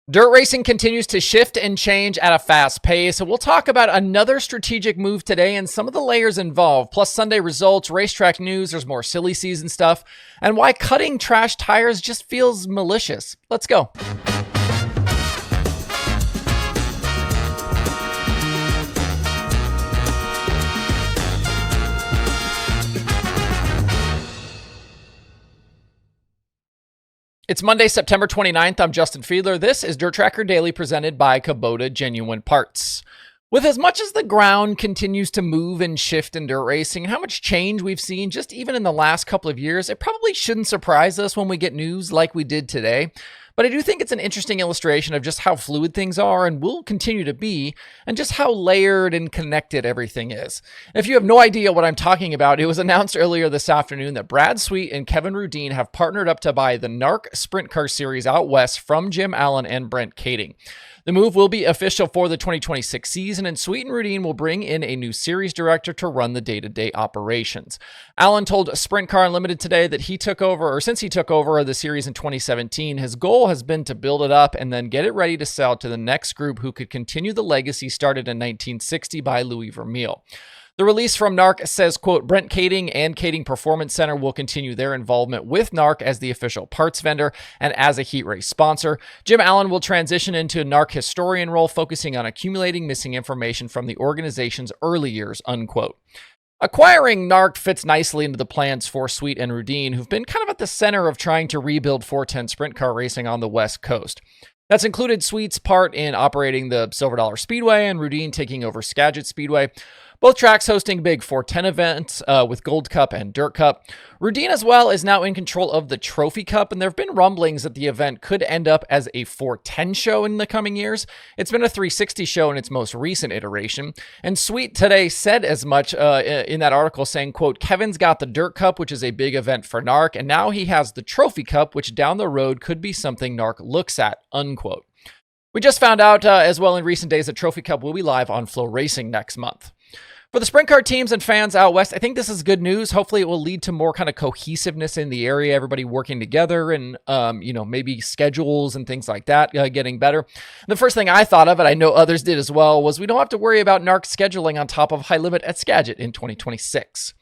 Dirt racing continues to shift and change at a fast pace, and we'll talk about another strategic move today and some of the layers involved, plus Sunday results, racetrack news, there's more silly season stuff, and why cutting trash tires just feels malicious. Let's go. It's Monday, September 29th. I'm Justin Fiedler. This is DIRTRACKR Daily presented by Kubota Genuine Parts. With as much as the ground continues to move and shift in dirt racing, and how much change we've seen just even in the last couple of years, it probably shouldn't surprise us when we get news like we did today. But I do think it's an interesting illustration of just how fluid things are and will continue to be, and just how layered and connected everything is. If you have no idea what I'm talking about, it was announced earlier this afternoon that Brad Sweet and Kevin Rudeen have partnered up to buy the NARC Sprint Car Series out west from Jim Allen and Brent Kading. The move will be official for the 2026 season, and Sweet and Rudeen will bring in a new series director to run the day-to-day operations. Allen told Sprint Car Unlimited today that since he took over the series in 2017, his goal has been to build it up and then get it ready to sell to the next group who could continue the legacy started in 1960 by Louis Vermeil. The release from NARC says, quote, Brent Kading and Kading Performance Center will continue their involvement with NARC as the official parts vendor and as a heat race sponsor. Jim Allen will transition into a NARC historian role, focusing on accumulating missing information from the organization's early years, unquote. Acquiring NARC fits nicely into the plans for Sweet and Rudeen, who've been kind of at the center of trying to rebuild 410 sprint car racing on the West Coast. That's included Sweet's part in operating the Silver Dollar Speedway and Rudeen taking over Skagit Speedway. Both tracks hosting big 410 events with Gold Cup and Dirt Cup. Rudeen as well is now in control of the Trophy Cup, and there have been rumblings that the event could end up as a 410 show in the coming years. It's been a 360 show in its most recent iteration, and Sweet today said as much in that article, saying, quote, Kevin's got the Dirt Cup, which is a big event for NARC, and now he has the Trophy Cup, which down the road could be something NARC looks at, unquote. We just found out as well in recent days that Trophy Cup will be live on Flow Racing next month. For the sprint car teams and fans out west, I think this is good news. Hopefully it will lead to more kind of cohesiveness in the area, everybody working together and, maybe schedules and things like that getting better. The first thing I thought of, and I know others did as well, was we don't have to worry about NARC scheduling on top of High Limit at Skagit in 2026.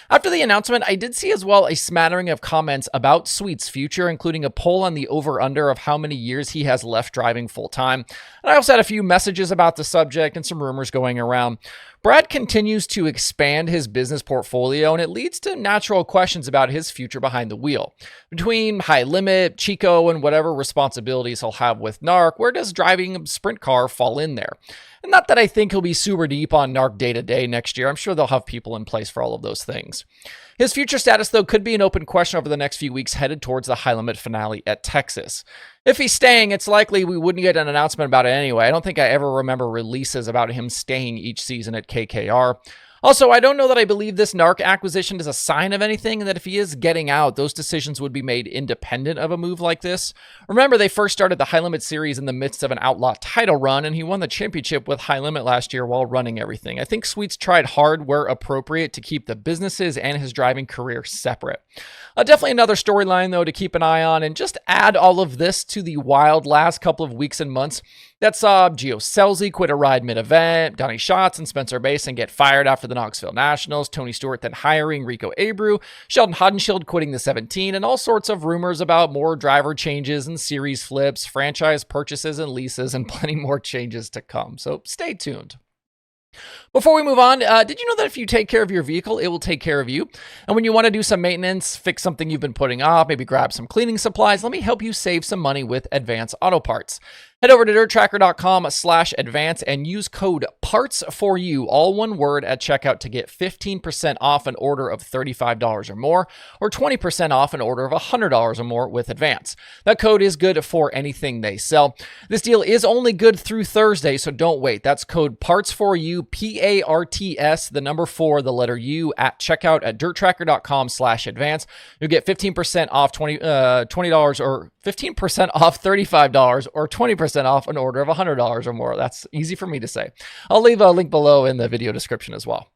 After the announcement, I did see as well a smattering of comments about Sweet's future, including a poll on the over-under of how many years he has left driving full-time. And I also had a few messages about the subject and some rumors going around. Brad continues to expand his business portfolio, and it leads to natural questions about his future behind the wheel. Between High Limit, Chico, and whatever responsibilities he'll have with NARC, where does driving a sprint car fall in there? And not that I think he'll be super deep on NARC day-to-day next year. I'm sure they'll have people in place for all of those things. His future status, though, could be an open question over the next few weeks headed towards the High Limit finale at Texas. If he's staying, it's likely we wouldn't get an announcement about it anyway. I don't think I ever remember releases about him staying each season at KKR. Also, I don't know that I believe this NARC acquisition is a sign of anything, and that if he is getting out, those decisions would be made independent of a move like this. Remember, they first started the High Limit series in the midst of an Outlaw title run, and he won the championship with High Limit last year while running everything. I think Sweet's tried hard where appropriate to keep the businesses and his driving career separate. Definitely another storyline, though, to keep an eye on, and just add all of this to the wild last couple of weeks and months that saw Gio Scelzi quit a ride mid-event, Donnie Schatz and Spencer Basin get fired after the Knoxville Nationals, Tony Stewart then hiring Rico Abreu, Sheldon Hodenshield quitting the 17, and all sorts of rumors about more driver changes and series flips, franchise purchases and leases, and plenty more changes to come. So stay tuned. Before we move on, did you know that if you take care of your vehicle, it will take care of you? And when you want to do some maintenance, fix something you've been putting off, maybe grab some cleaning supplies, let me help you save some money with Advance Auto Parts. Head over to DIRTRACKR.com/advance and use code PARTS4U, all one word, at checkout to get 15% off an order of $35 or more, or 20% off an order of $100 or more with Advance. That code is good for anything they sell. This deal is only good through Thursday, so don't wait. That's code PARTS4U, PARTS, the number 4, the letter U, at checkout at DIRTRACKR.com/advance. You'll get 15% off $20 or 15% off $35 or 20% off an order of $100 or more. That's easy for me to say. I'll leave a link below in the video description as well.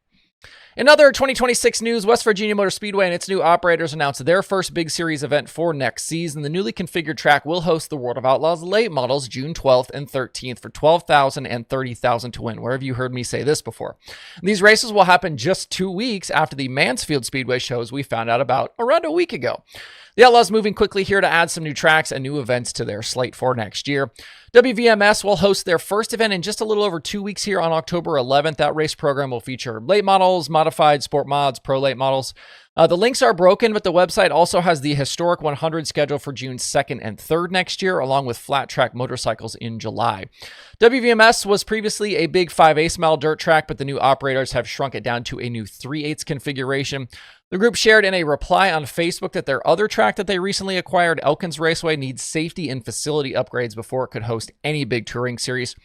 In other 2026 news, West Virginia Motor Speedway and its new operators announced their first big series event for next season. The newly configured track will host the World of Outlaws late models June 12th and 13th for $12,000 and $30,000 to win. Where have you heard me say this before? These races will happen just 2 weeks after the Mansfield Speedway shows we found out about around a week ago. The Outlaws moving quickly here to add some new tracks and new events to their slate for next year. WVMS will host their first event in just a little over 2 weeks here on October 11th. That race program will feature late models, modified sport mods, pro late models. The links are broken, but the website also has the historic 100 schedule for June 2nd and 3rd next year, along with flat track motorcycles in July. WVMS was previously a big 5/8 mile dirt track, but the new operators have shrunk it down to a new 3/8 configuration. The group shared in a reply on Facebook that their other track that they recently acquired, Elkins Raceway, needs safety and facility upgrades before it could host any big touring series.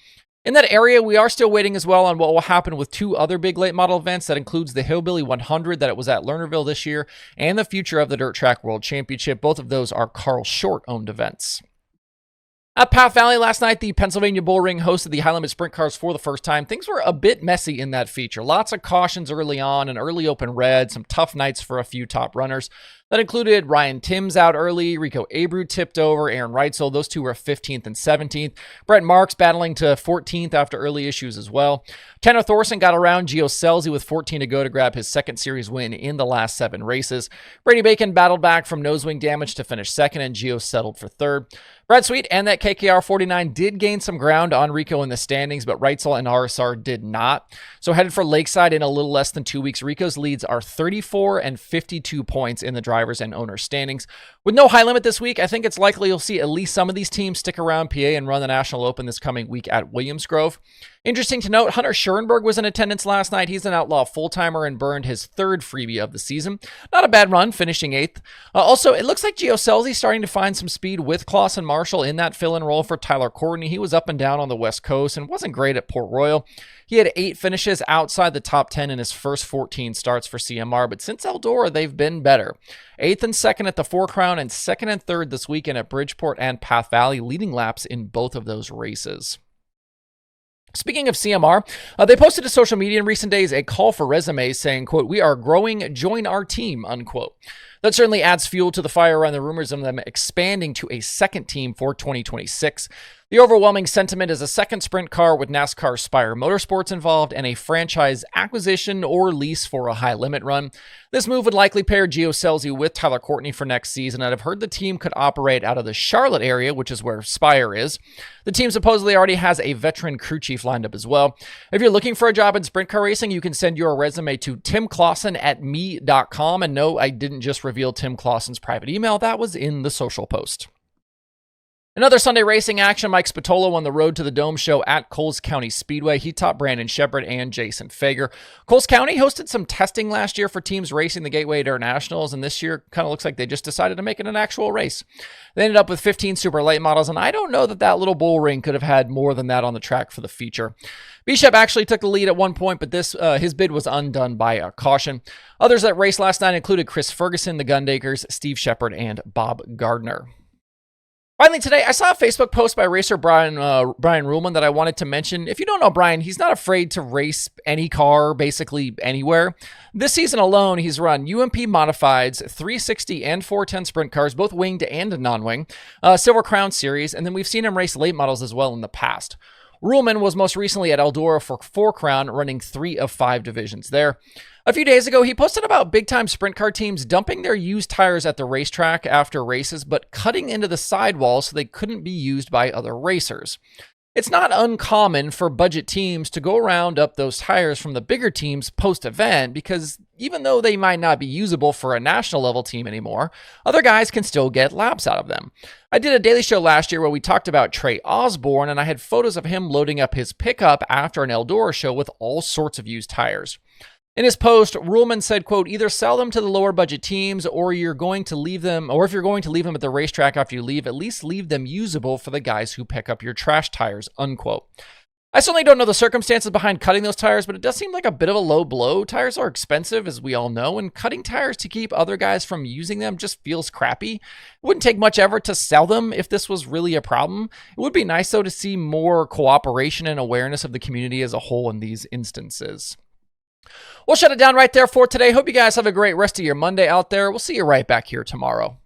In that area, we are still waiting as well on what will happen with 2 other big late model events. That includes the Hillbilly 100 that it was at Lernerville this year and the future of the Dirt Track World Championship. Both of those are Carl Short owned events. At Path Valley last night, the Pennsylvania Bull Ring hosted the High Limit Sprint Cars for the first time. Things were a bit messy in that feature. Lots of cautions early on, an early open red, some tough nights for a few top runners. That included Ryan Timms out early, Rico Abreu tipped over, Aaron Reitzel. Those two were 15th and 17th. Brett Marks battling to 14th after early issues as well. Tanner Thorson got around Gio Scelzi with 14 to go to grab his second series win in the last 7 races. Brady Bacon battled back from nosewing damage to finish second, and Gio settled for third. Brad Sweet and that KKR 49 did gain some ground on Rico in the standings, but Reitzel and RSR did not. So headed for Lakeside in a little less than 2 weeks, Rico's leads are 34 and 52 points in the drivers and owners standings. With no high limit this week, I think it's likely you'll see at least some of these teams stick around PA and run the National Open this coming week at Williams Grove. Interesting to note, Hunter Schoenberg was in attendance last night. He's an Outlaw full-timer and burned his 3rd freebie of the season. Not a bad run, finishing 8th. Also, it looks like Gio Scelzi starting to find some speed with Clauson Marshall in that fill-in role for Tyler Courtney. He was up and down on the West Coast and wasn't great at Port Royal. He had 8 finishes outside the top 10 in his first 14 starts for CMR, but since Eldora, they've been better. 8th and 2nd at the Four Crown and 2nd and 3rd this weekend at Bridgeport and Path Valley, leading laps in both of those races. Speaking of CMR, they posted to social media in recent days a call for resumes saying, quote, "We are growing, join our team," unquote. That certainly adds fuel to the fire around the rumors of them expanding to a second team for 2026. The overwhelming sentiment is a second sprint car with NASCAR Spire Motorsports involved and a franchise acquisition or lease for a high limit run. This move would likely pair Gio Scelzi with Tyler Courtney for next season, and I've heard the team could operate out of the Charlotte area, which is where Spire is. The team supposedly already has a veteran crew chief lined up as well. If you're looking for a job in sprint car racing, you can send your resume to timclawson@me.com. And no, I didn't just reveal Tim Clauson's private email. That was in the social post. Another Sunday racing action, Mike Spatola won the Road to the Dome show at Coles County Speedway. He topped Brandon Shepard and Jason Fager. Coles County hosted some testing last year for teams racing the Gateway Internationals, and this year kind of looks like they just decided to make it an actual race. They ended up with 15 super late models, and I don't know that that little bull ring could have had more than that on the track for the feature. Bishop actually took the lead at one point, but his bid was undone by a caution. Others that raced last night included Chris Ferguson, the Gundakers, Steve Shepard, and Bob Gardner. Finally today, I saw a Facebook post by racer Brian Ruhlman that I wanted to mention. If you don't know Brian, he's not afraid to race any car basically anywhere. This season alone, he's run UMP Modifieds, 360 and 410 sprint cars, both winged and non-wing, Silver Crown Series, and then we've seen him race late models as well in the past. Ruhlman was most recently at Eldora for Four Crown, running 3 of 5 divisions there. A few days ago, he posted about big-time sprint car teams dumping their used tires at the racetrack after races, but cutting into the sidewall so they couldn't be used by other racers. It's not uncommon for budget teams to go round up those tires from the bigger teams post-event because even though they might not be usable for a national level team anymore, other guys can still get laps out of them. I did a daily show last year where we talked about Trey Osborne, and I had photos of him loading up his pickup after an Eldora show with all sorts of used tires. In his post, Ruhlman said, quote, "Either sell them to the lower budget teams or if you're going to leave them at the racetrack after you leave, at least leave them usable for the guys who pick up your trash tires," unquote. I certainly don't know the circumstances behind cutting those tires, but it does seem like a bit of a low blow. Tires are expensive, as we all know, and cutting tires to keep other guys from using them just feels crappy. It wouldn't take much effort to sell them if this was really a problem. It would be nice, though, to see more cooperation and awareness of the community as a whole in these instances. We'll shut it down right there for today. Hope you guys have a great rest of your Monday out there. We'll see you right back here tomorrow.